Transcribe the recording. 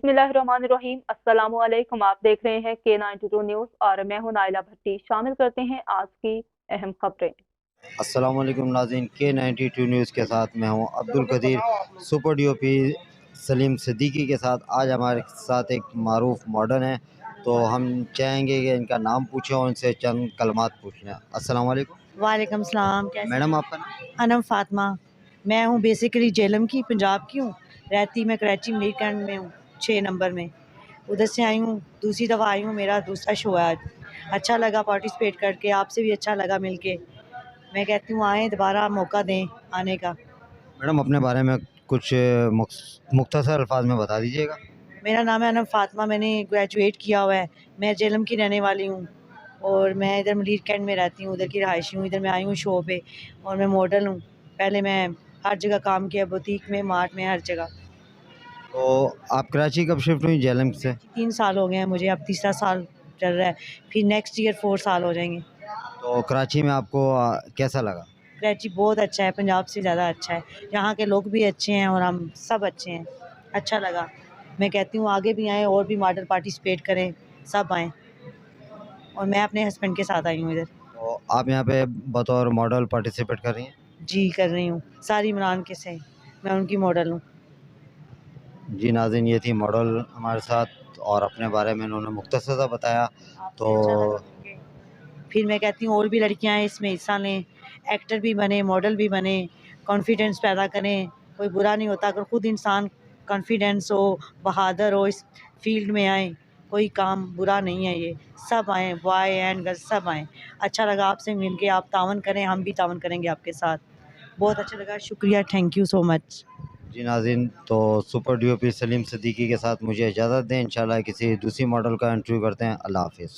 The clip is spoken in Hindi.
बिस्मिल्लाहिर्रहमानिर्रहीम। अस्सलामु अलैकुम। आप देख रहे हैं K92 न्यूज़ और मैं हूं नाइला भट्टी। शामिल करते हैं आज की अहम खबरें। अस्सलाम वालेकुम नाज़रीन, K92 न्यूज़ के साथ मैं हूं अब्दुल कदीर। सुपर डीओपी सलीम सिद्दीकी के साथ आज हमारे साथ एक मारूफ मॉडर्न है, तो हम चाहेंगे कि इनका नाम पूछें और इनसे चंद कलमात पूछ लें। अस्सलाम वालेकुम। वालेकुम सलाम। कैसे मैडम, आपका नाम? अनम फातिमा। मैं हूँ बेसिकली जेलम की, पंजाब की हूँ। रहती मैं कराची मीर कैंट में हूँ, 6 नंबर में। उधर से आई हूँ, दूसरी दफ़ा आई हूँ। मेरा दूसरा शो है आज। अच्छा लगा पार्टिसिपेट करके, आपसे भी अच्छा लगा मिलके। मैं कहती हूँ आएँ, दोबारा मौका दें आने का। मैडम, अपने बारे में कुछ मुख्तसर अल्फाज में बता दीजिएगा। मेरा नाम है अनम फातिमा, मैंने ग्रेजुएट किया हुआ है। मैं जेलम की रहने वाली हूँ और मैं इधर मलीर कैंट में रहती हूँ, उधर की रहायशी हूँ। इधर मैं आई हूँ शो पे और मैं मॉडल हूँ। पहले मैं हर जगह काम किया, बुटीक में, मार्ट में, हर जगह। तो आप कराची कब शिफ्ट हुई जेलम से? 3 साल हो गए हैं मुझे, अब तीसरा साल चल रहा है। फिर नेक्स्ट ईयर 4 साल हो जाएंगे। तो कराची में आपको कैसा लगा? कराची बहुत अच्छा है, पंजाब से ज़्यादा अच्छा है। यहाँ के लोग भी अच्छे हैं और हम सब अच्छे हैं। अच्छा लगा। मैं कहती हूँ आगे भी आएँ और भी मॉडल पार्टिसिपेट करें, सब आएँ। और मैं अपने हस्बैंड के साथ आई हूँ इधर। तो आप यहाँ पे बतौर मॉडल पार्टिसिपेट कर रही हैं? जी कर रही हूँ, सारी इमरान के से मैं उनकी मॉडल हूँ। जी नाज़रीन, ये थी मॉडल हमारे साथ और अपने बारे में इन्होंने मुख्तसर सा बताया। आपसे तो अच्छा लगा मिलके। फिर मैं कहती हूँ और भी लड़कियाँ इसमें हिस्सा लें, एक्टर भी बने, मॉडल भी बने, कॉन्फिडेंस पैदा करें। कोई बुरा नहीं होता अगर खुद इंसान कॉन्फिडेंस हो, बहादुर हो, इस फील्ड में आए। कोई काम बुरा नहीं है ये। सब आएँ, बॉय एंड गर्ल सब आएँ। अच्छा लगा आपसे मिलके, आप तावन करें, हम भी तावन करेंगे आपके साथ। बहुत अच्छा लगा, शुक्रिया, थैंक यू सो मच। जी नाज़रीन, तो सुपर डीओपी सलीम सिद्दीकी के साथ मुझे इजाज़त दें। इंशाल्लाह किसी दूसरी मॉडल का इंटरव्यू करते हैं। अल्लाह हाफ़िज़।